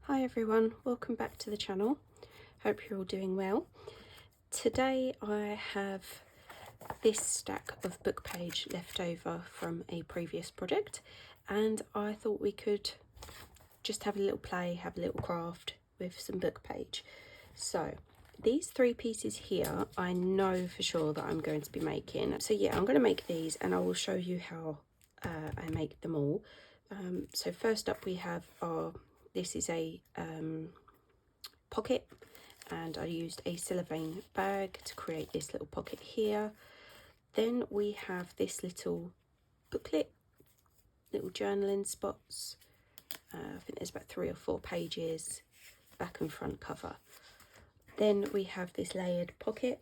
Hi everyone, welcome back to the channel. Hope you're all doing well. Today I have this stack of book page left over from a previous project, and I thought we could just have a little play, have a little craft with some book page. So these three pieces here I know for sure that I'm going to be making. So yeah, I'm going to make these and I will show you how I make them all. So first up we have this is a pocket, and I used a cellophane bag to create this little pocket here. Then we have this little booklet, little journaling spots. I think there's about 3 or 4 pages, back and front cover. Then we have this layered pocket,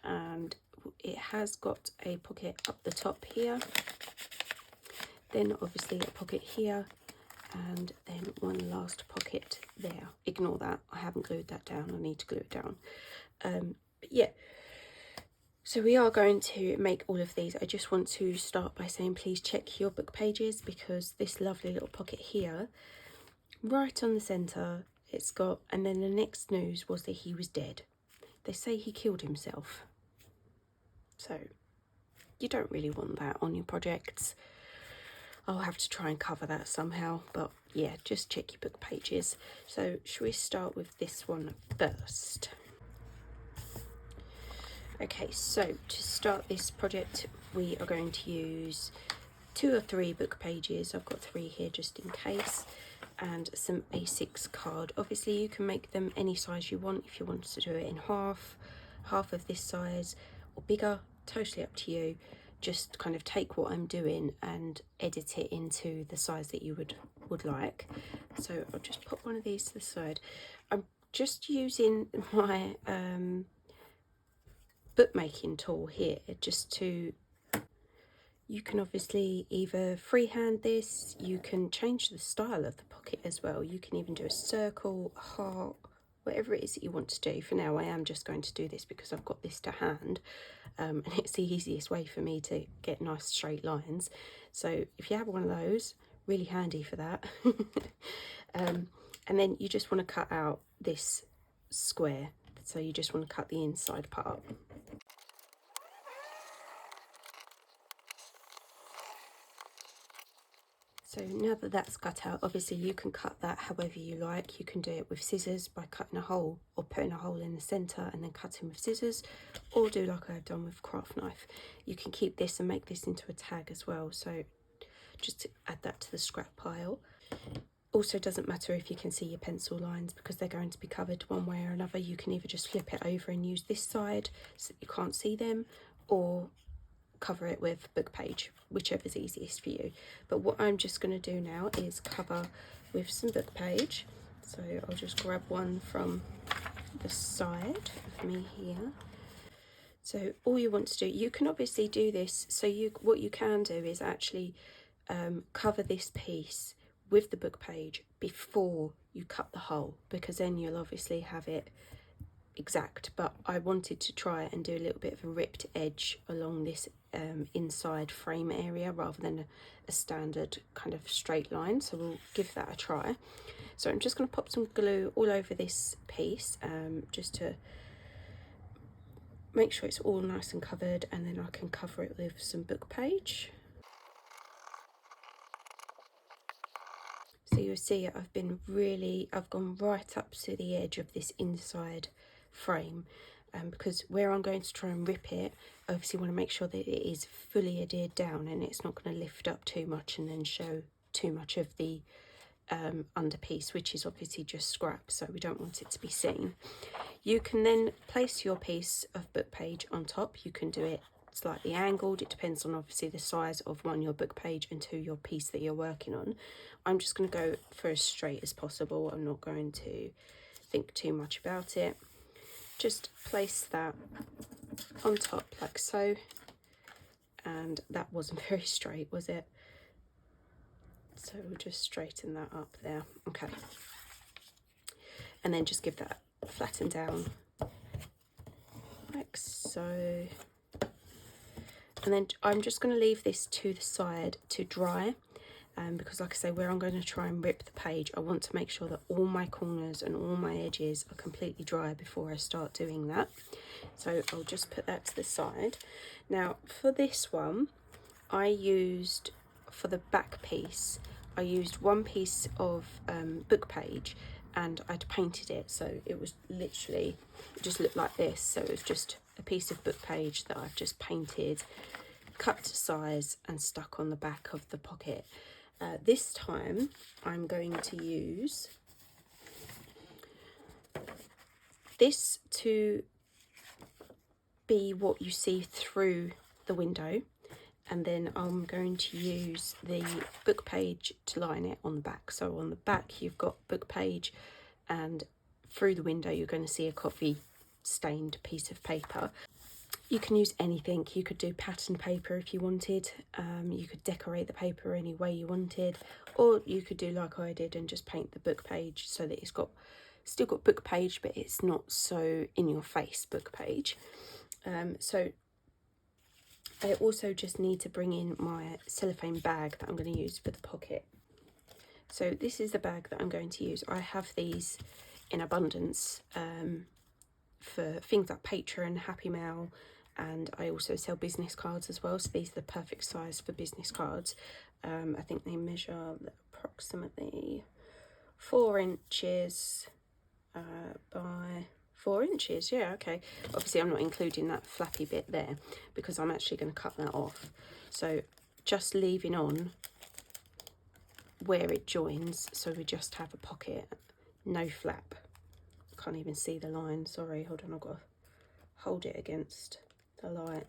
and it has got a pocket up the top here, then obviously a pocket here, and then one last pocket there. Ignore that, I haven't glued that down, I need to glue it down. But yeah, so we are going to make all of these. I just want to start by saying please check your book pages, because this lovely little pocket here, right on the centre, it's got, and then the next news was that he was dead. They say he killed himself. So you don't really want that on your projects. I'll have to try and cover that somehow, but yeah, just check your book pages. So should we start with this one first? Okay, so to start this project we are going to use 2 or 3 book pages. I've got 3 here just in case, and some A6 card. Obviously you can make them any size you want. If you want to do it in half of this size or bigger, totally up to you. Just kind of take what I'm doing and edit it into the size that you would like. So I'll just put one of these to the side. I'm just using my bookmaking tool here just to, you can obviously either freehand this, you can change the style of the pocket as well. You can even do a circle, a heart, whatever it is that you want to do. For now I am just going to do this because I've got this to hand, and it's the easiest way for me to get nice straight lines. So if you have one of those, really handy for that. And then you just want to cut out this square, so you just want to cut the inside part. So now that that's cut out, obviously you can cut that however you like. You can do it with scissors by cutting a hole or putting a hole in the centre and then cutting with scissors, or do like I've done with craft knife. You can keep this and make this into a tag as well, so just to add that to the scrap pile. Also doesn't matter if you can see your pencil lines, because they're going to be covered one way or another. You can either just flip it over and use this side so that you can't see them, or cover it with book page, whichever's easiest for you. But what I'm just going to do now is cover with some book page. So I'll just grab one from the side of me here. So all you want to do, you can obviously do this, so what you can do is actually cover this piece with the book page before you cut the hole, because then you'll obviously have it exact. But I wanted to try and do a little bit of a ripped edge along this inside frame area rather than a standard kind of straight line, so we'll give that a try. So I'm just going to pop some glue all over this piece, just to make sure it's all nice and covered, and then I can cover it with some book page. So you'll see I've gone right up to the edge of this inside frame, because where I'm going to try and rip it, I obviously want to make sure that it is fully adhered down and it's not going to lift up too much and then show too much of the underpiece, which is obviously just scrap, so we don't want it to be seen. You can then place your piece of book page on top. You can do it slightly angled, it depends on obviously the size of, 1, your book page, and 2, your piece that you're working on. I'm just going to go for as straight as possible. I'm not going to think too much about it. Just place that on top like so, and that wasn't very straight, was it? So we'll just straighten that up there. Okay, and then just give that flatten down like so. And then I'm just going to leave this to the side to dry, because like I say, where I'm going to try and rip the page, I want to make sure that all my corners and all my edges are completely dry before I start doing that. So I'll just put that to the side. Now for this one, I used, for the back piece, I used one piece of book page and I'd painted it, so it was literally, it just looked like this. So it was just a piece of book page that I've just painted, cut to size and stuck on the back of the pocket. This time I'm going to use this to be what you see through the window, and then I'm going to use the book page to line it on the back. So on the back you've got book page, and through the window you're going to see a coffee stained piece of paper. You can use anything. You could do pattern paper if you wanted. You could decorate the paper any way you wanted, or you could do like I did and just paint the book page so that it's got still got book page, but it's not so in your face book page. So I also just need to bring in my cellophane bag that I'm going to use for the pocket. So this is the bag that I'm going to use. I have these in abundance for things like Patreon, Happy Mail, and I also sell business cards as well. So these are the perfect size for business cards. I think they measure approximately 4 inches by 4 inches. Yeah, okay. Obviously I'm not including that flappy bit there because I'm actually going to cut that off. So just leaving on where it joins, so we just have a pocket, no flap. Can't even see the line, sorry, hold on, I've got to hold it against the light.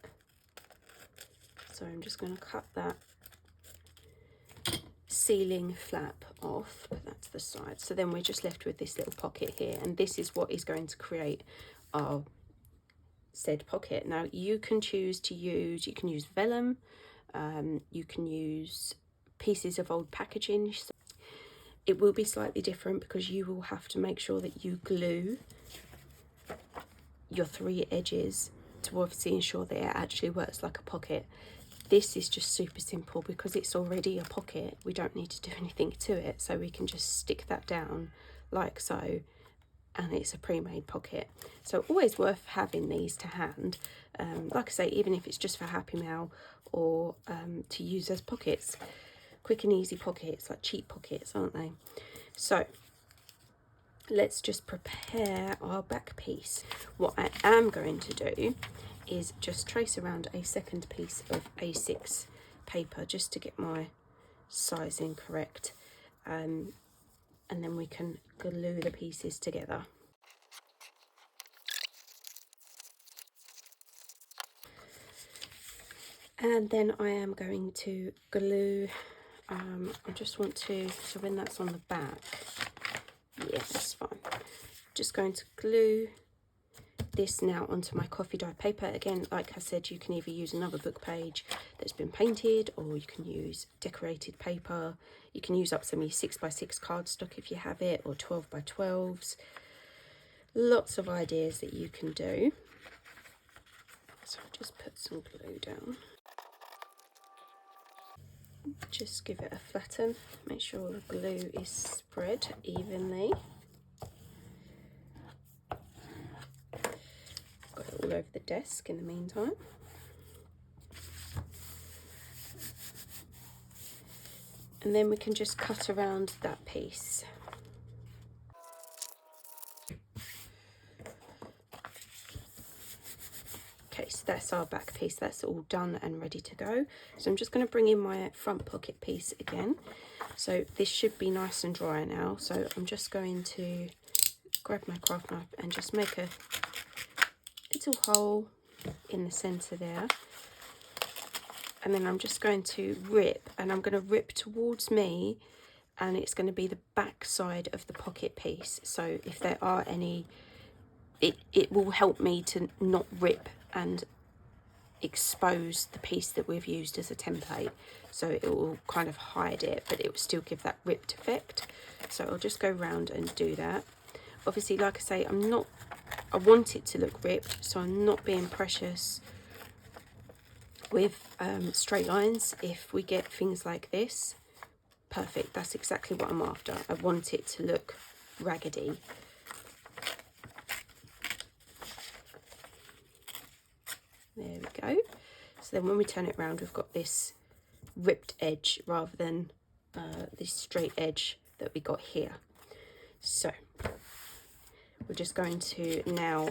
So I'm just going to cut that ceiling flap off, put that to the side. So then we're just left with this little pocket here, and this is what is going to create our said pocket. Now you can choose to use, you can use vellum, you can use pieces of old packaging. It will be slightly different because you will have to make sure that you glue your 3 edges to obviously ensure that it actually works like a pocket. This is just super simple because it's already a pocket. We don't need to do anything to it, so we can just stick that down like so, and it's a pre-made pocket. So always worth having these to hand, like I say, even if it's just for Happy Mail or to use as pockets. Quick and easy pockets, like cheap pockets, aren't they? So let's just prepare our back piece. What I am going to do is just trace around a second piece of A6 paper just to get my sizing correct, and then we can glue the pieces together. And then I am going to glue, I just want to, so when that's on the back, yeah, that's fine. Just going to glue this now onto my coffee dye paper. Again, like I said, you can either use another book page that's been painted, or you can use decorated paper. You can use up some of your 6x6 cardstock if you have it, or 12x12s. Lots of ideas that you can do. So I'll just put some glue down. Just give it a flatten, make sure the glue is spread evenly. Got it all over the desk in the meantime. And then we can just cut around that piece. Okay, so that's our back piece, that's all done and ready to go. So I'm just going to bring in my front pocket piece again. So this should be nice and dry now, so I'm just going to grab my craft knife and just make a little hole in the centre there. And then I'm just going to rip, and I'm going to rip towards me, and it's going to be the back side of the pocket piece. So if there are any, it will help me to not rip and expose the piece that we've used as a template, so it will kind of hide it, but it will still give that ripped effect. So I'll just go round and do that. Obviously, like I say, I want it to look ripped, so I'm not being precious with straight lines. If we get things like this, perfect. That's exactly what I'm after. I want it to look raggedy. There we go. So then when we turn it around, we've got this ripped edge rather than this straight edge that we got here. So we're just going to now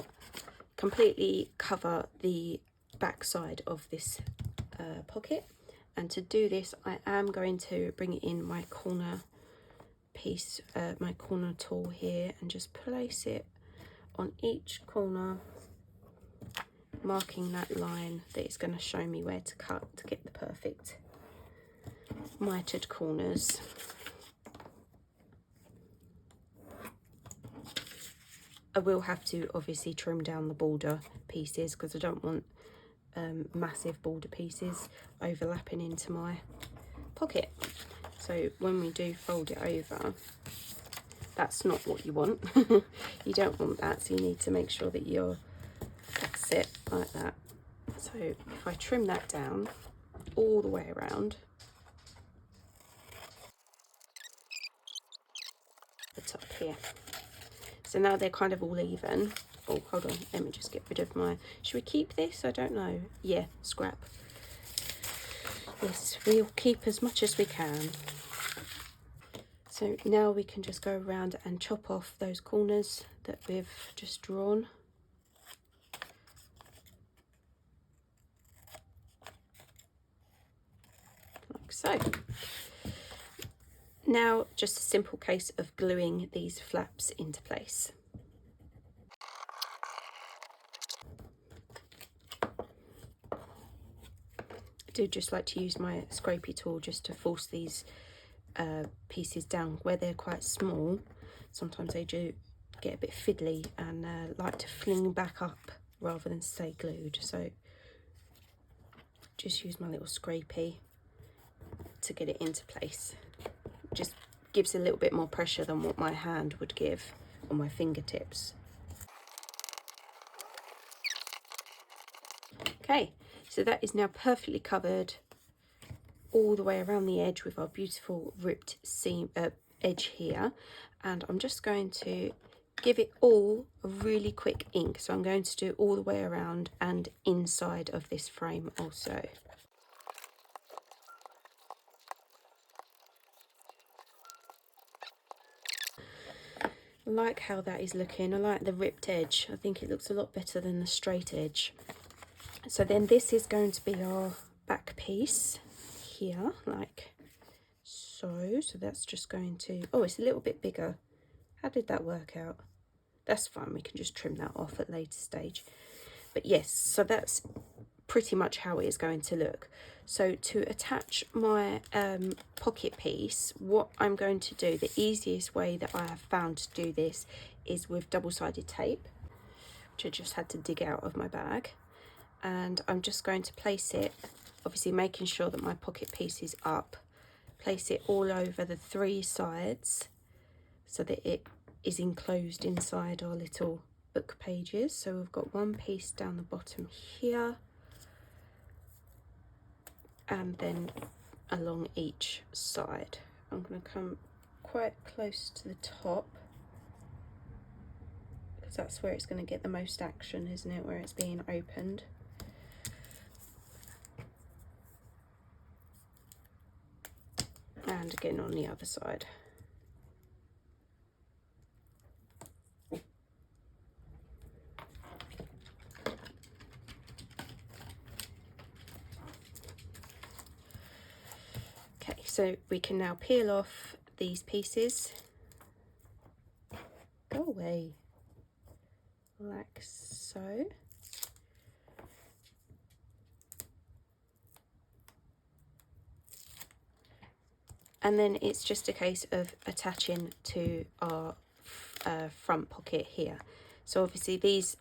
completely cover the back side of this pocket, and to do this I am going to bring in my corner piece, my corner tool here, and just place it on each corner, marking that line that is going to show me where to cut to get the perfect mitered corners. I will have to obviously trim down the border pieces because I don't want massive border pieces overlapping into my pocket. So when we do fold it over, that's not what you want. You don't want that, so you need to make sure that that's it, like that. So if I trim that down all the way around the top here, so now they're kind of all even. Oh, hold on, let me just get rid of my, should we keep this? I don't know. Yeah, scrap. Yes, we'll keep as much as we can. So now we can just go around and chop off those corners that we've just drawn. Like so. Now just a simple case of gluing these flaps into place. I do just like to use my scrapey tool just to force these pieces down where they're quite small. Sometimes they do get a bit fiddly and like to fling back up rather than stay glued, so just use my little scrapey to get it into place. Just gives a little bit more pressure than what my hand would give on my fingertips. Okay, so that is now perfectly covered all the way around the edge with our beautiful ripped seam edge here, and I'm just going to give it all a really quick ink. So I'm going to do all the way around and inside of this frame also. I like how that is looking. I like the ripped edge. I think it looks a lot better than the straight edge. So then this is going to be our back piece here, like so. So that's just going to, oh, it's a little bit bigger. How did that work out? That's fine, we can just trim that off at a later stage. But yes, so that's pretty much how it is going to look. So to attach my pocket piece, what I'm going to do, the easiest way that I have found to do this is with double-sided tape, which I just had to dig out of my bag. And I'm just going to place it, obviously making sure that my pocket piece is up, place it all over the 3 sides so that it is enclosed inside our little book pages. So we've got one piece down the bottom here, and then along each side. I'm going to come quite close to the top because that's where it's going to get the most action, isn't it, where it's being opened. And again on the other side. Okay, so we can now peel off these pieces. Go away. Like so. And then it's just a case of attaching to our front pocket here. So obviously these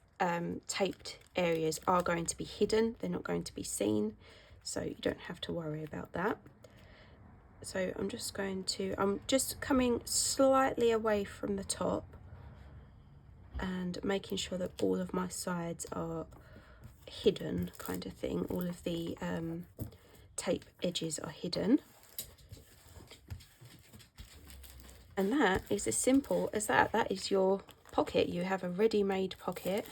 taped areas are going to be hidden, they're not going to be seen, so you don't have to worry about that. So I'm just coming slightly away from the top and making sure that all of my sides are hidden, kind of thing. All of the tape edges are hidden. And that is as simple as that. That is your pocket. You have a ready-made pocket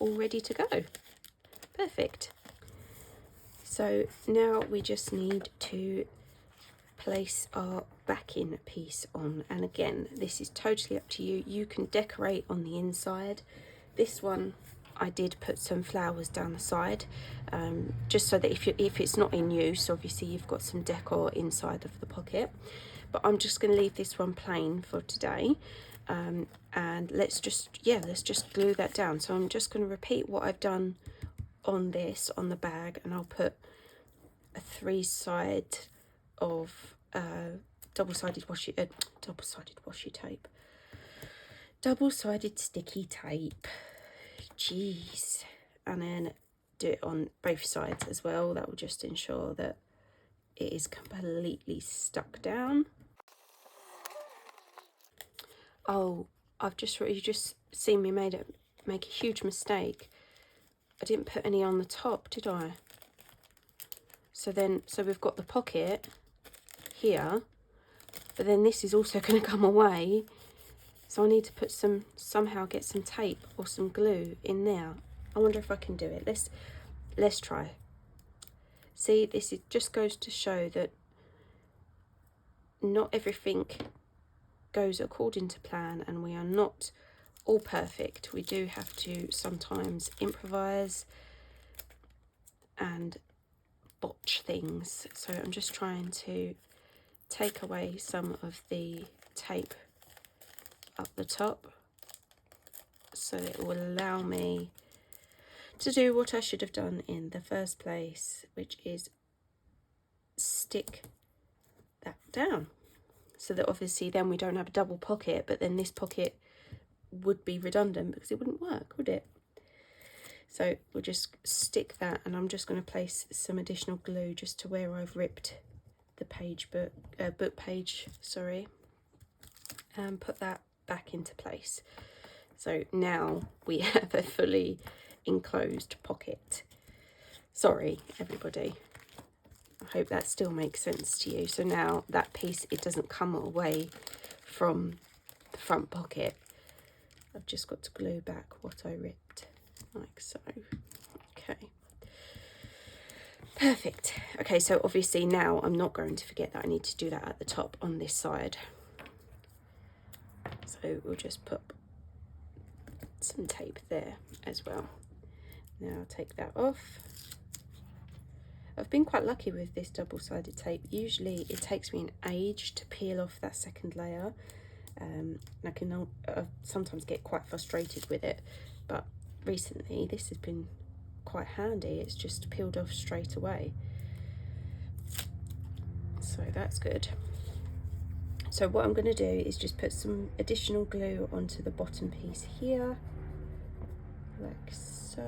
all ready to go. Perfect. So now we just need to place our backing piece on, and again, this is totally up to you. You can decorate on the inside. This one I did put some flowers down the side, just so that if it's not in use, obviously you've got some decor inside of the pocket. But I'm just going to leave this one plain for today, and let's just glue that down. So I'm just going to repeat what I've done on this, on the bag, and I'll put a 3-side of double-sided sticky tape, jeez, and then do it on both sides as well. That will just ensure that it is completely stuck down. Oh, you just seen me make a huge mistake. I didn't put any on the top, did I? So we've got the pocket here, but then this is also going to come away. So I need to put somehow get some tape or some glue in there. I wonder if I can do it. Let's try. See, just goes to show that not everything goes according to plan, and we are not all perfect. We do have to sometimes improvise and botch things. So I'm just trying to take away some of the tape up the top so that it will allow me to do what I should have done in the first place, which is stick that down, so that obviously then we don't have a double pocket, but then this pocket would be redundant because it wouldn't work, would it? So we'll just stick that, and I'm just going to place some additional glue just to where I've ripped the book page, sorry, and put that back into place. So now we have a fully enclosed pocket. Sorry, everybody. I hope that still makes sense to you. So now that piece, it doesn't come away from the front pocket. I've just got to glue back what I ripped, like so. Okay. Perfect. Okay, so obviously now I'm not going to forget that I need to do that at the top on this side. So we'll just put some tape there as well. Now I'll take that off. I've been quite lucky with this double-sided tape. Usually it takes me an age to peel off that second layer. I can sometimes get quite frustrated with it, but recently this has been quite handy. It's just peeled off straight away, so that's good. So what I'm going to do is just put some additional glue onto the bottom piece here, like so,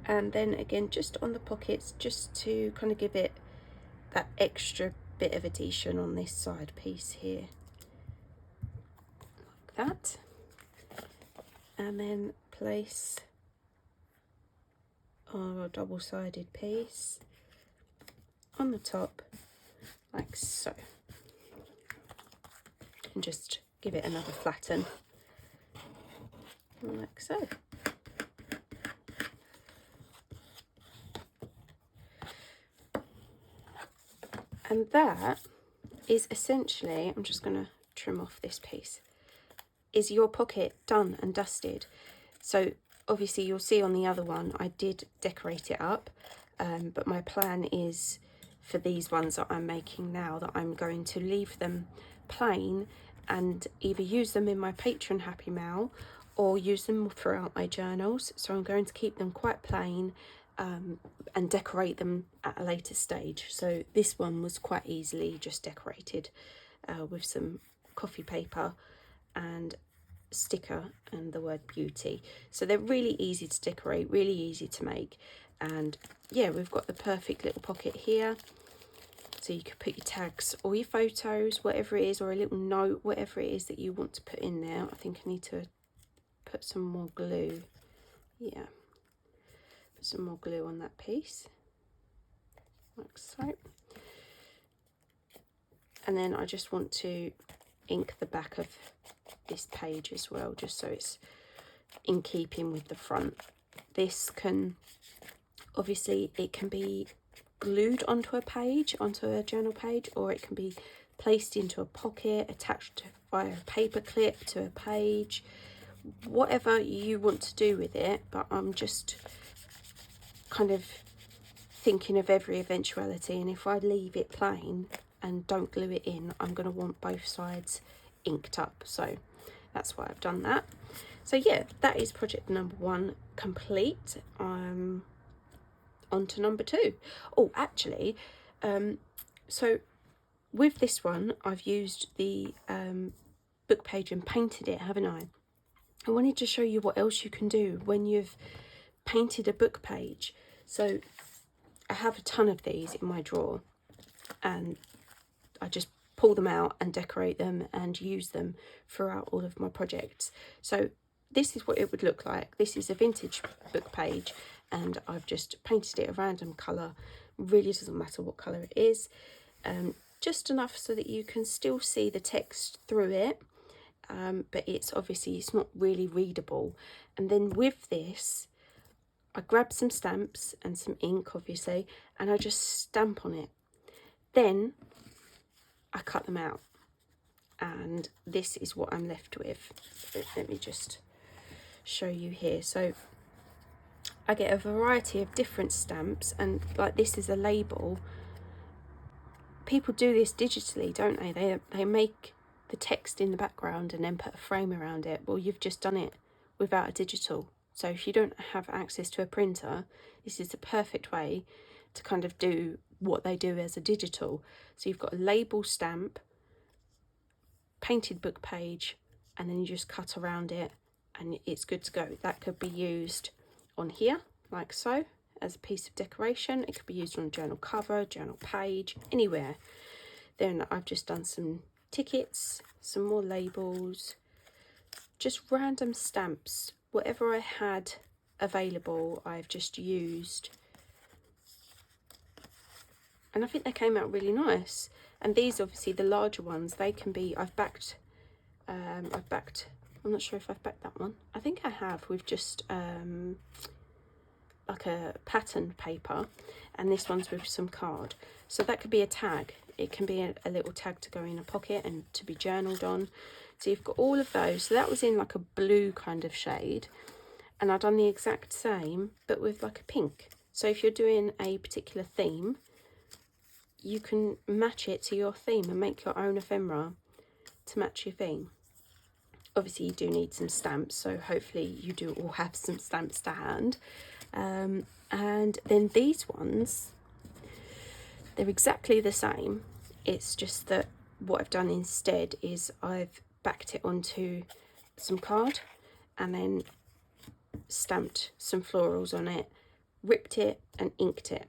and then again just on the pockets, just to kind of give it that extra bit of adhesion on this side piece here, like that, and then place our double-sided piece on the top like so, and just give it another flatten like so. And that is essentially, I'm just going to trim off this piece, is your pocket done and dusted. So obviously you'll see on the other one I did decorate it up, but my plan is for these ones that I'm making now that I'm going to leave them plain and either use them in my Patreon Happy Mail or use them throughout my journals. So I'm going to keep them quite plain and decorate them at a later stage. So this one was quite easily just decorated with some coffee paper and sticker and the word beauty. So they're really easy to decorate, really easy to make, and yeah, we've got the perfect little pocket here. So you could put your tags or your photos, whatever it is, or a little note, whatever it is that you want to put in there. I think I need to put some more glue. Yeah, put some more glue on that piece, like so. And then I just want to ink the back of this page as well, just so it's in keeping with the front. This can, obviously, it can be glued onto a page, onto a journal page, or it can be placed into a pocket, attached via a paper clip to a page, whatever you want to do with it. But I'm just kind of thinking of every eventuality, and if I leave it plain and don't glue it in, I'm going to want both sides inked up, so that's why I've done that. So yeah, that is project number 1 complete. On to number 2. Oh, actually, so with this one, I've used the book page and painted it, haven't I? I wanted to show you what else you can do when you've painted a book page. So I have a ton of these in my drawer, and I just pull them out and decorate them and use them throughout all of my projects. So this is what it would look like. This is a vintage book page, and I've just painted it a random colour. Really doesn't matter what colour it is, just enough so that you can still see the text through it, but it's not really readable. And then with this, I grab some stamps and some ink, obviously, and I just stamp on it. Then I cut them out, and this is what I'm left with. Let me just show you here. So I get a variety of different stamps, and like this is a label. People do this digitally, don't they? They make the text in the background and then put a frame around it. Well, you've just done it without a digital. So if you don't have access to a printer, this is the perfect way to kind of do what they do as a digital. So you've got a label stamp, painted book page, and then you just cut around it and it's good to go. That could be used on here, like so, as a piece of decoration. It could be used on a journal cover, journal page, anywhere. Then I've just done some tickets, some more labels, just random stamps. Whatever I had available, I've just used. And I think they came out really nice. And these, obviously, the larger ones, they can be, I've backed, I'm not sure if I've backed that one. I think I have, with just like a pattern paper, and this one's with some card. So that could be a tag. It can be a little tag to go in a pocket and to be journaled on. So you've got all of those. So that was in like a blue kind of shade, and I've done the exact same but with like a pink. So if you're doing a particular theme, you can match it to your theme and make your own ephemera to match your theme. Obviously you do need some stamps, so hopefully you do all have some stamps to hand. And then these ones, they're exactly the same. It's just that what I've done instead is I've backed it onto some card and then stamped some florals on it, ripped it and inked it,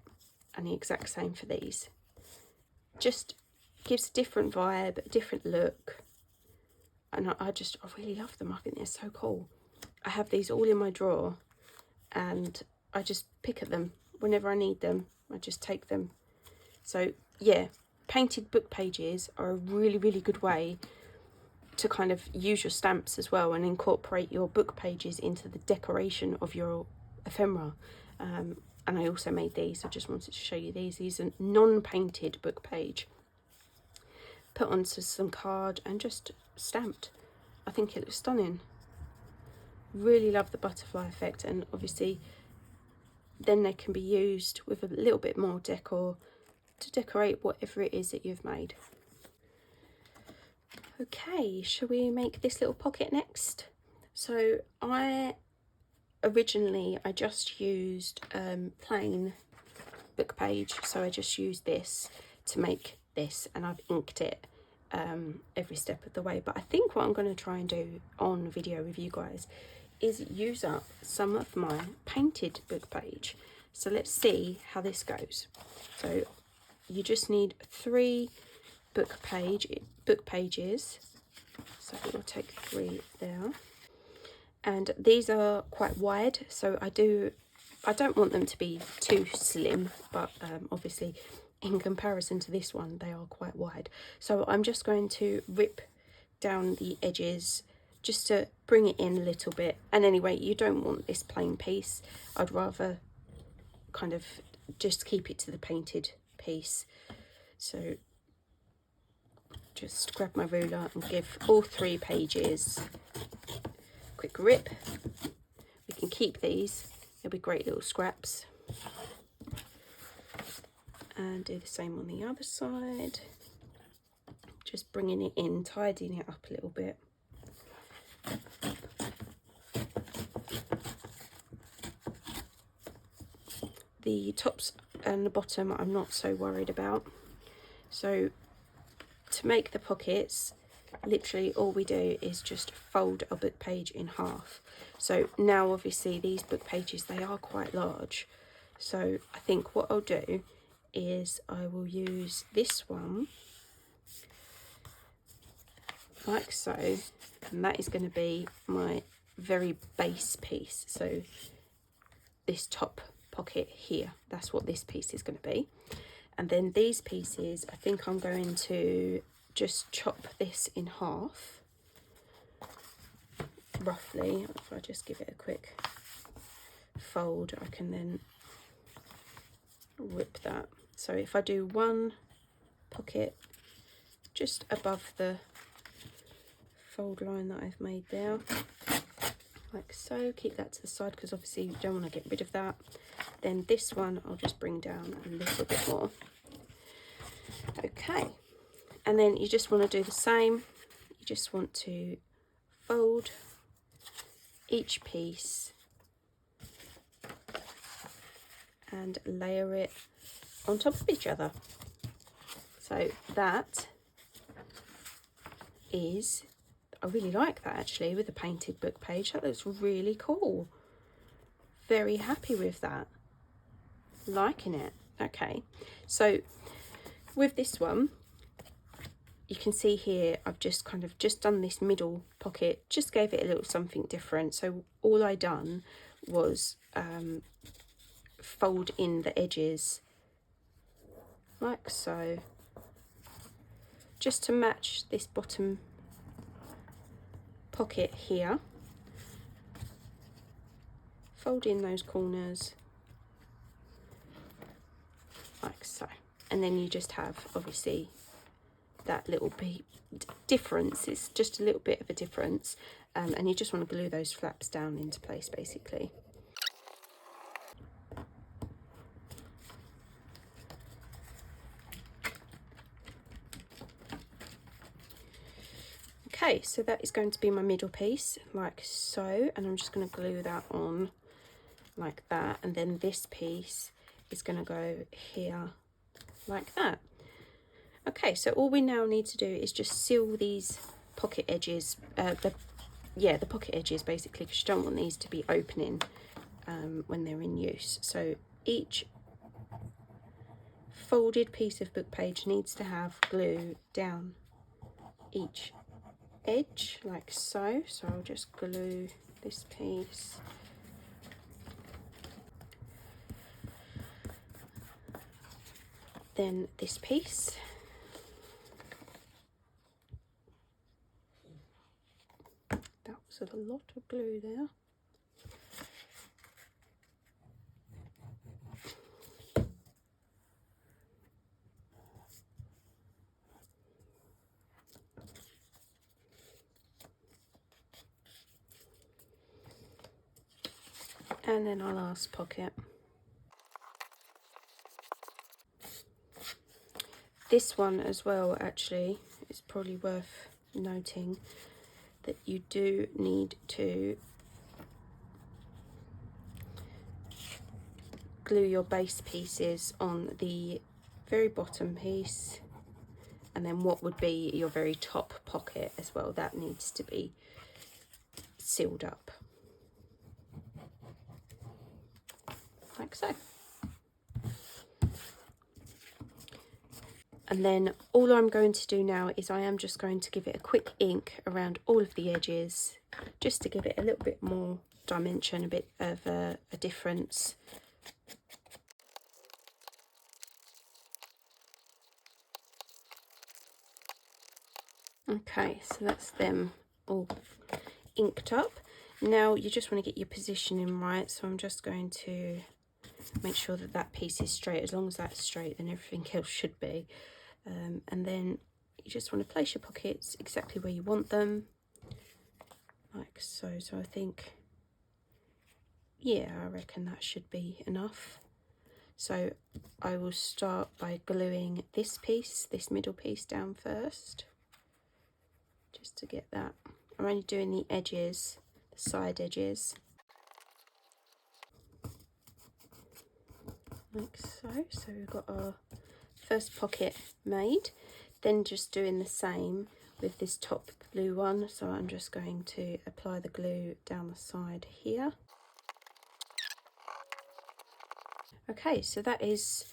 and the exact same for these. Just gives a different vibe, a different look, and I really love them. I think they're so cool. I have these all in my drawer, and I just pick at them whenever I need them. I just take them. So yeah, painted book pages are a really, really good way to kind of use your stamps as well and incorporate your book pages into the decoration of your ephemera. And I also made these. I just wanted to show you these. These are non-painted book page, put onto some card and just stamped. I think it looks stunning. Really love the butterfly effect, and obviously then they can be used with a little bit more decor to decorate whatever it is that you've made. Okay, shall we make this little pocket next? So originally I just used plain book page, so I just used this to make this, and I've inked it every step of the way. But I think what I'm going to try and do on video with you guys is use up some of my painted book page. So let's see how this goes. So you just need 3 book pages, so we'll take 3 there, and these are quite wide, so I don't want them to be too slim, but obviously in comparison to this one, they are quite wide. So I'm just going to rip down the edges just to bring it in a little bit. And anyway, you don't want this plain piece. I'd rather kind of just keep it to the painted piece. So just grab my ruler and give all 3 pages a quick rip. We can keep these, they'll be great little scraps. And do the same on the other side. Just bringing it in, tidying it up a little bit. The tops and the bottom I'm not so worried about. So to make the pockets, literally all we do is just fold a book page in half. So now obviously these book pages, they are quite large. So I think what I'll do is I will use this one like so, and that is going to be my very base piece. So this top pocket here, that's what this piece is going to be. And then these pieces, I think I'm going to just chop this in half roughly. If I just give it a quick fold, I can then rip that. So if I do one pocket just above the fold line that I've made there, like so, keep that to the side because obviously you don't want to get rid of that. Then this one I'll just bring down a little bit more. Okay, and then you just want to do the same. You just want to fold each piece and layer it on top of each other. So that is, I really like that actually, with the painted book page. That looks really cool. Very happy with that. Liking it. Okay, so with this one, you can see here I've just kind of just done this middle pocket, just gave it a little something different. So all I done was fold in the edges like so, just to match this bottom pocket here. Fold in those corners like so, and then you just have obviously that little bit difference. It's just a little bit of a difference, and you just want to glue those flaps down into place basically. Okay, so that is going to be my middle piece like so, and I'm just going to glue that on like that, and then this piece is going to go here like that. Okay, so all we now need to do is just seal these pocket edges, the pocket edges basically, because you don't want these to be opening when they're in use. So each folded piece of book page needs to have glue down each edge like so. So I'll just glue this piece, then this piece, that was a lot of glue there. And then our last pocket. This one as well, actually, it's probably worth noting that you do need to glue your base pieces on the very bottom piece, and then what would be your very top pocket as well, that needs to be sealed up like so. And then all I'm going to do now is I am just going to give it a quick ink around all of the edges, just to give it a little bit more dimension, a bit of a difference. Okay, so that's them all inked up. Now you just want to get your positioning right, so I'm just going to make sure that that piece is straight. As long as that's straight, then everything else should be. And then you just want to place your pockets exactly where you want them, like so. So I think, yeah, I reckon that should be enough. So I will start by gluing this piece, this middle piece, down first, just to get that. I'm only doing the edges, the side edges, like so. So we've got our first pocket made, then just doing the same with this top blue one. So I'm just going to apply the glue down the side here. Okay, so that is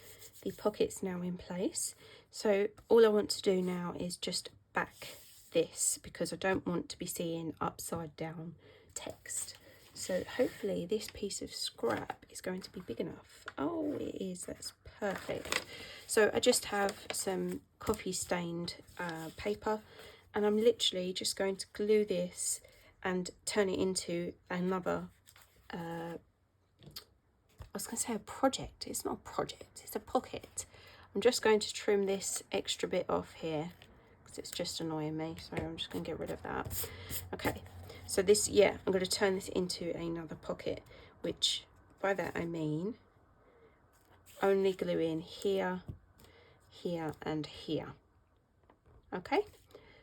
the pockets now in place. So all I want to do now is just back this, because I don't want to be seeing upside down text. So hopefully this piece of scrap is going to be big enough. Oh, it is. That's perfect. So I just have some coffee stained paper, and I'm literally just going to glue this and turn it into another I was going to say a project. It's not a project, it's a pocket. I'm just going to trim this extra bit off here because it's just annoying me, so I'm just going to get rid of that. Okay, so this, yeah, I'm going to turn this into another pocket, which by that I mean only glue in here, here and here. Okay,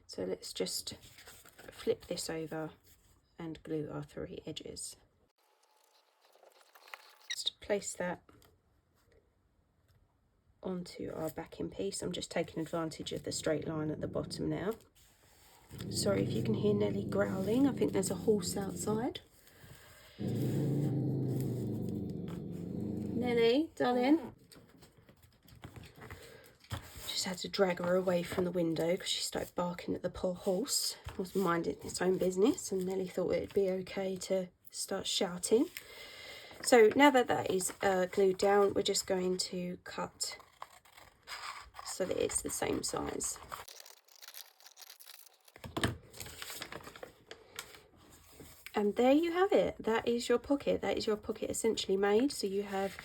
so let's just flip this over and glue our 3 edges. Just place that onto our backing piece. I'm just taking advantage of the straight line at the bottom now. Sorry if you can hear Nelly growling. I think there's a horse outside. Nelly, darling. Just had to drag her away from the window because she started barking at the poor horse. It was minding its own business, and Nelly thought it'd be okay to start shouting. So now that that is glued down, we're just going to cut so that it's the same size. And there you have it. That is your pocket. That is your pocket essentially made. So you have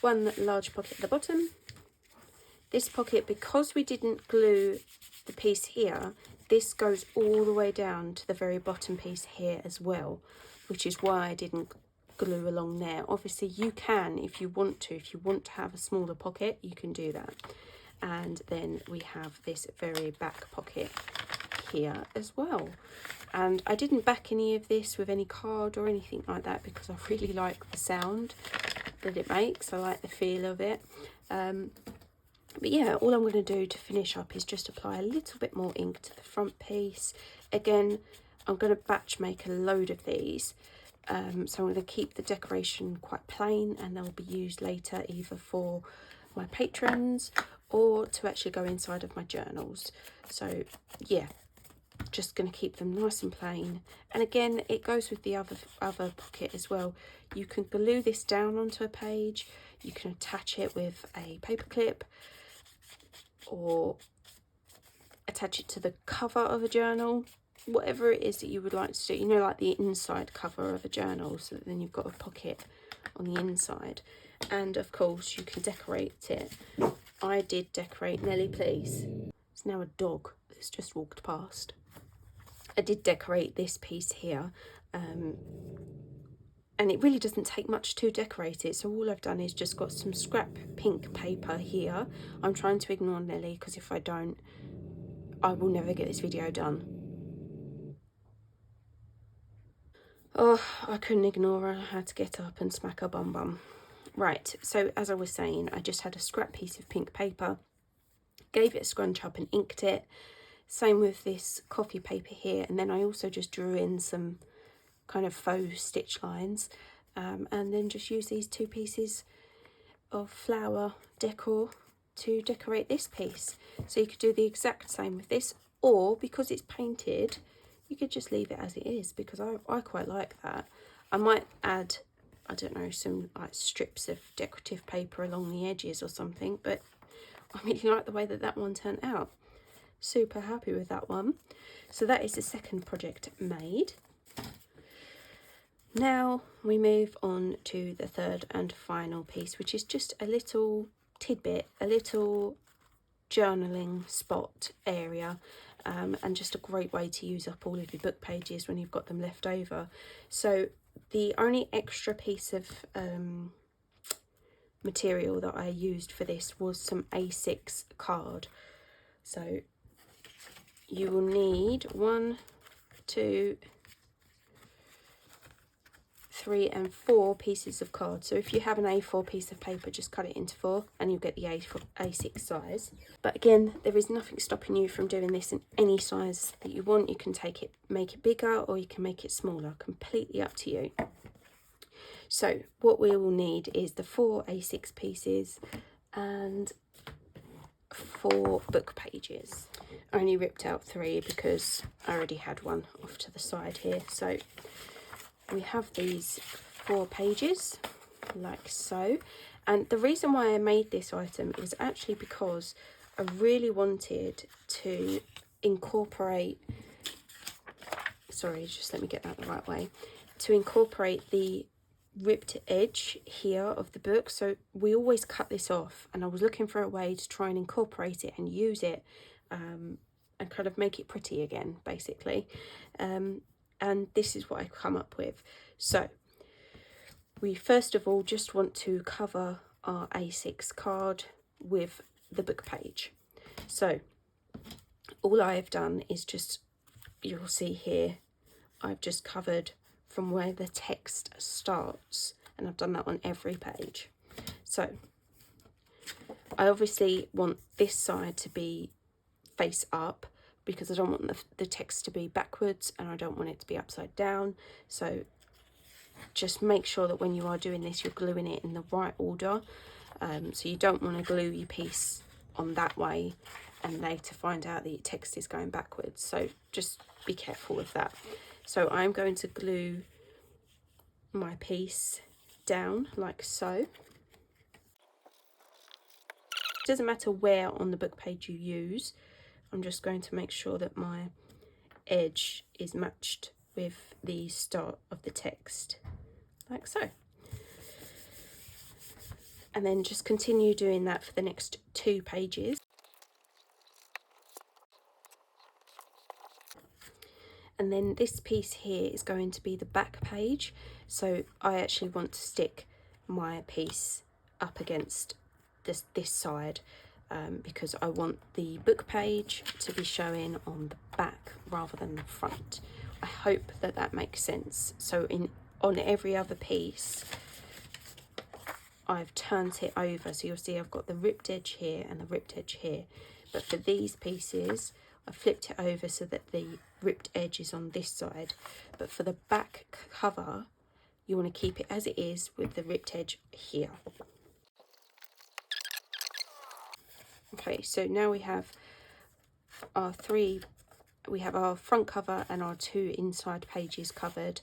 one large pocket at the bottom. This pocket, because we didn't glue the piece here, this goes all the way down to the very bottom piece here as well, which is why I didn't glue along there. Obviously you can if you want to. If you want to have a smaller pocket, you can do that. And then we have this very back pocket here as well. And I didn't back any of this with any card or anything like that because I really like the sound that it makes. I like the feel of it. But yeah, all I'm going to do to finish up is just apply a little bit more ink to the front piece. Again, I'm going to batch make a load of these. So I'm going to keep the decoration quite plain, and they'll be used later either for my patrons or to actually go inside of my journals. So yeah, just going to keep them nice and plain. And again, it goes with the other pocket as well. You can glue this down onto a page, you can attach it with a paper clip or attach it to the cover of a journal, whatever it is that you would like to do, you know, like the inside cover of a journal, so that then you've got a pocket on the inside. And of course you can decorate it. I did decorate, Nelly please, it's now a dog that's just walked past. I did decorate this piece here, and it really doesn't take much to decorate it. So all I've done is just got some scrap pink paper here. I'm trying to ignore Nelly because if I don't, I will never get this video done. Oh, I couldn't ignore her. I had to get up and smack her bum bum. Right, so as I was saying, I just had a scrap piece of pink paper, gave it a scrunch up and inked it. Same with this coffee paper here, and then I also just drew in some kind of faux stitch lines, and then just use these 2 pieces of flower decor to decorate this piece. So you could do the exact same with this, or because it's painted, you could just leave it as it is, because I quite like that. I might add, I don't know, some like strips of decorative paper along the edges or something, but I really like the way that that one turned out. super happy with that one. So that is the second project made. Now we move on to the third and final piece, which is just a little tidbit, a little journaling spot area, and just a great way to use up all of your book pages when you've got them left over. So the only extra piece of material that I used for this was some A6 card. So you will need 1, 2, 3 and 4 pieces of card. So if you have an A4 piece of paper, just cut it into 4 and you'll get the A6 size. But again, there is nothing stopping you from doing this in any size that you want. You can take it, make it bigger, or you can make it smaller, completely up to you. So what we will need is the 4 A6 pieces and 4 book pages. I only ripped out 3 because I already had one off to the side here. So we have these 4 pages like so, and the reason why I made this item is actually because I really wanted to incorporate, sorry, just let me get that the right way, to incorporate the ripped edge here of the book. So we always cut this off, and I was looking for a way to try and incorporate it and use it and kind of make it pretty again, basically. And this is what I've come up with. So we first of all just want to cover our A6 card with the book page. So all I have done is just, you'll see here, I've just covered from where the text starts, and I've done that on every page. So I obviously want this side to be face up, because I don't want the text to be backwards and I don't want it to be upside down. So just make sure that when you are doing this, you're gluing it in the right order. So you don't want to glue your piece on that way and later find out that your text is going backwards. So just be careful with that. So I'm going to glue my piece down like so. It doesn't matter where on the book page you use. I'm just going to make sure that my edge is matched with the start of the text, like so. And then just continue doing that for the next 2 pages. And then this piece here is going to be the back page. So I actually want to stick my piece up against this side, because I want the book page to be showing on the back rather than the front. I hope that that makes sense. So on every other piece, I've turned it over, so you'll see I've got the ripped edge here and the ripped edge here. But for these pieces, I flipped it over so that the ripped edge is on this side. But for the back cover, you want to keep it as it is with the ripped edge here. Okay, so now we have our our front cover and our 2 inside pages covered,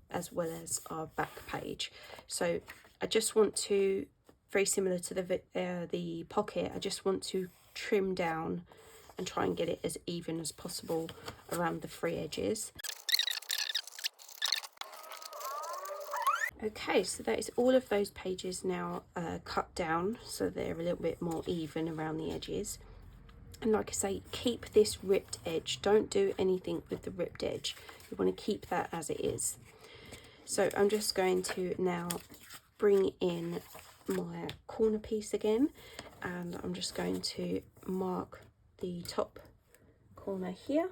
as well as our back page. So I just want to, very similar to the pocket, I just want to trim down and try and get it as even as possible around the 3 edges. Okay, so that is all of those pages now cut down, so they're a little bit more even around the edges. And like I say, keep this ripped edge. Don't do anything with the ripped edge. You want to keep that as it is. So I'm just going to now bring in my corner piece again, and I'm just going to mark the top corner here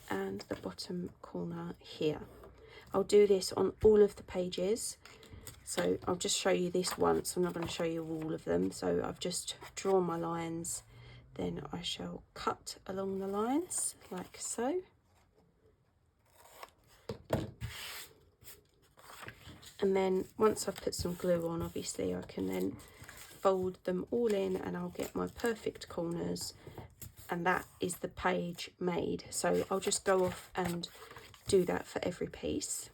and the bottom corner here. I'll do this on all of the pages, so I'll just show you this once. I'm not going to show you all of them. So I've just drawn my lines, then I shall cut along the lines like so. And then once I've put some glue on, obviously I can then fold them all in and I'll get my perfect corners, and that is the page made. So I'll just go off and do that for every piece.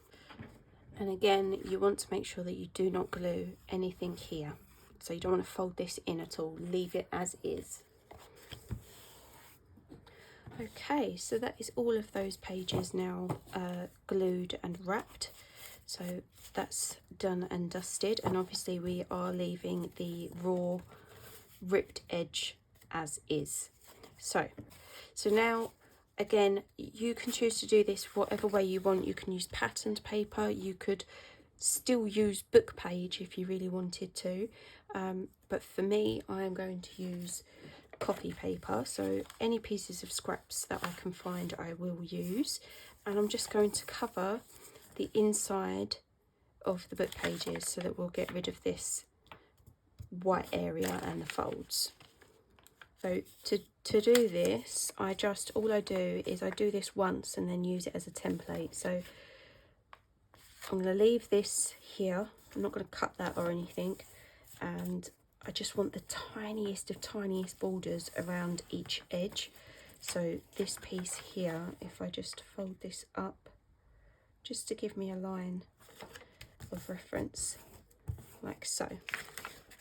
And again, you want to make sure that you do not glue anything here. So you don't want to fold this in at all, leave it as is. Okay, so that is all of those pages now glued and wrapped. So that's done and dusted, and obviously we are leaving the raw ripped edge as is. So now again, you can choose to do this whatever way you want. You can use patterned paper, you could still use book page if you really wanted to, but for me I am going to use copy paper. So any pieces of scraps that I can find I will use, and I'm just going to cover the inside of the book pages so that we'll get rid of this white area and the folds. So to do this, all I do is I do this once and then use it as a template. So I'm going to leave this here. I'm not going to cut that or anything, and I just want the tiniest of tiniest borders around each edge. So this piece here, if I just fold this up just to give me a line of reference, like so,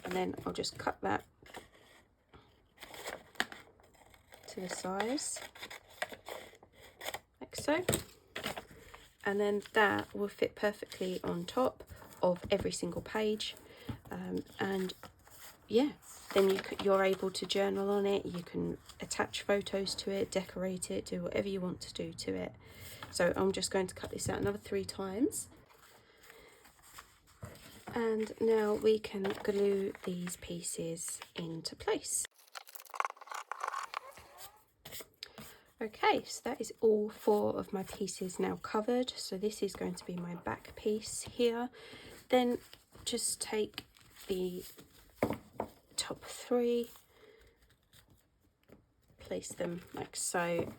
and then I'll just cut that to the size, like so, and then that will fit perfectly on top of every single page, and yeah, then you're able to journal on it, you can attach photos to it, decorate it, do whatever you want to do to it. So I'm just going to cut this out another 3 times. And now we can glue these pieces into place. Okay, so that is all 4 of my pieces now covered. So this is going to be my back piece here. Then just take the top 3, place them like so,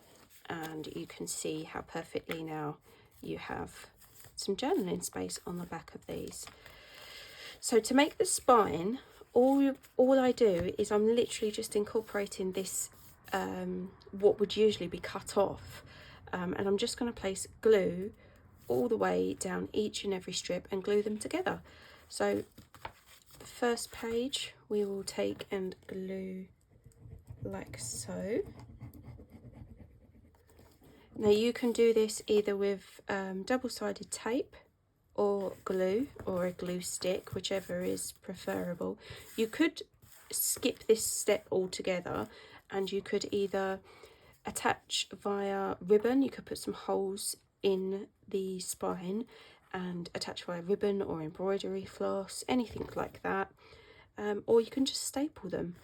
and you can see how perfectly now you have some journaling space on the back of these. So to make the spine, all I do is I'm literally just incorporating this what would usually be cut off, and I'm just going to place glue all the way down each and every strip and glue them together. So the first page we will take and glue like so. Now you can do this either with double-sided tape or glue, or a glue stick, whichever is preferable. You could skip this step altogether and you could either attach via ribbon, you could put some holes in the spine and attach via ribbon or embroidery floss, anything like that, or you can just staple them.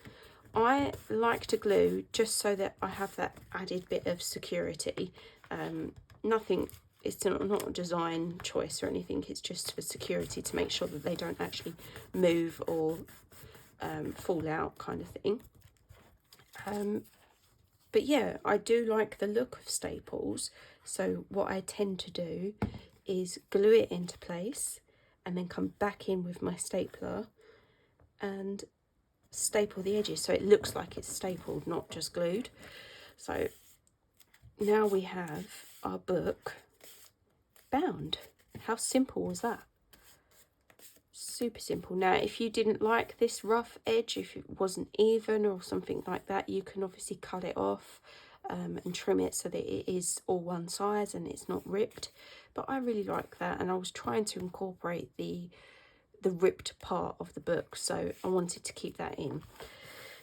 I like to glue just so that I have that added bit of security. It's not a design choice or anything, it's just for security, to make sure that they don't actually move or fall out, kind of thing. But yeah, I do like the look of staples, so what I tend to do is glue it into place and then come back in with my stapler and staple the edges so it looks like it's stapled, not just glued. So now we have our book bound. How simple was that? Super simple. Now if you didn't like this rough edge, if it wasn't even or something like that, you can obviously cut it off and trim it so that it is all one size and it's not ripped, but I really like that, and I was trying to incorporate the ripped part of the book, so I wanted to keep that in.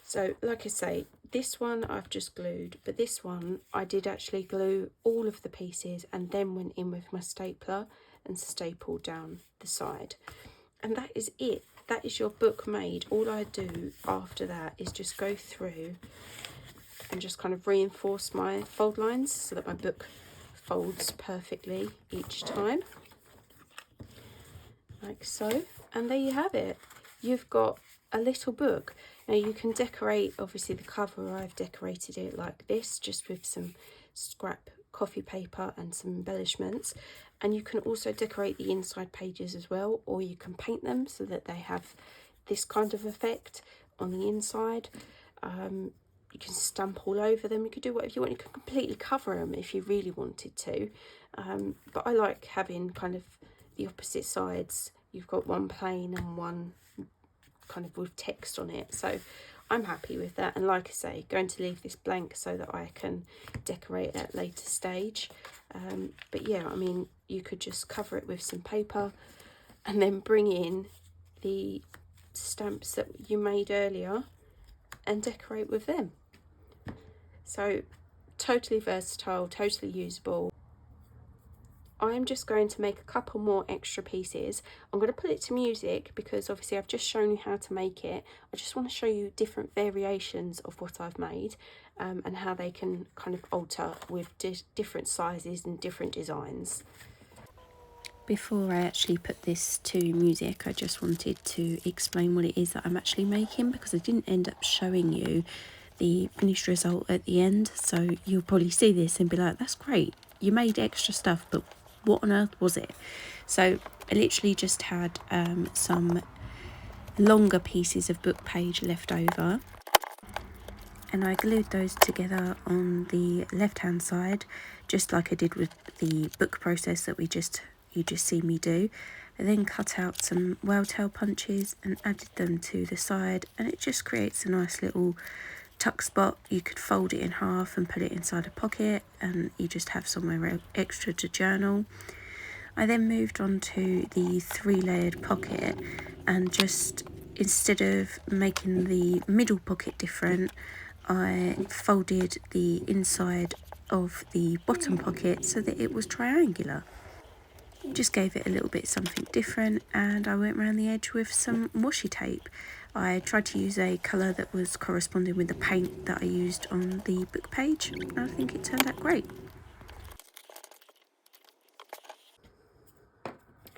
So like I say, this one I've just glued, but this one I did actually glue all of the pieces and then went in with my stapler and stapled down the side. And that is it. That is your book made. All I do after that is just go through and just kind of reinforce my fold lines so that my book folds perfectly each time, like so. And there you have it. You've got a little book. Now you can decorate, obviously the cover, I've decorated it like this, just with some scrap coffee paper and some embellishments, and you can also decorate the inside pages as well, or you can paint them so that they have this kind of effect on the inside. You can stamp all over them, you could do whatever you want, you can completely cover them if you really wanted to, but I like having kind of the opposite sides. You've got one plain and one kind of with text on it, so I'm happy with that, and like I say, going to leave this blank so that I can decorate at a later stage. But yeah, I mean, you could just cover it with some paper and then bring in the stamps that you made earlier and decorate with them. So totally versatile, totally usable. I'm just going to make a couple more extra pieces. I'm going to put it to music because obviously I've just shown you how to make it. I just want to show you different variations of what I've made, and how they can kind of alter with different sizes and different designs. Before I actually put this to music, I just wanted to explain what it is that I'm actually making, because I didn't end up showing you the finished result at the end. So you'll probably see this and be like, that's great, you made extra stuff, but what on earth was it? So I literally just had some longer pieces of book page left over, and I glued those together on the left hand side, just like I did with the book process that you just see me do. I then cut out some whale tail punches and added them to the side, and it just creates a nice little tuck spot. You could fold it in half and put it inside a pocket, and you just have somewhere extra to journal. I then moved on to the 3-layered pocket, and just instead of making the middle pocket different, I folded the inside of the bottom pocket so that it was triangular. Just gave it a little bit something different, and I went around the edge with some washi tape. I tried to use a colour that was corresponding with the paint that I used on the book page, and I think it turned out great.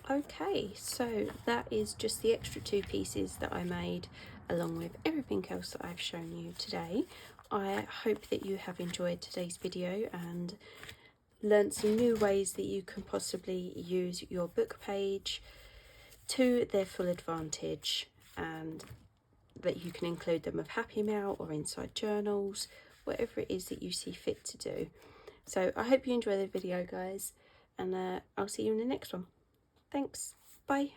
Okay, so that is just the extra 2 pieces that I made along with everything else that I've shown you today. I hope that you have enjoyed today's video and learnt some new ways that you can possibly use your book page to their full advantage, and that you can include them with happy mail or inside journals, whatever it is that you see fit to do. So I hope you enjoy the video, guys, and I'll see you in the next one. Thanks. Bye.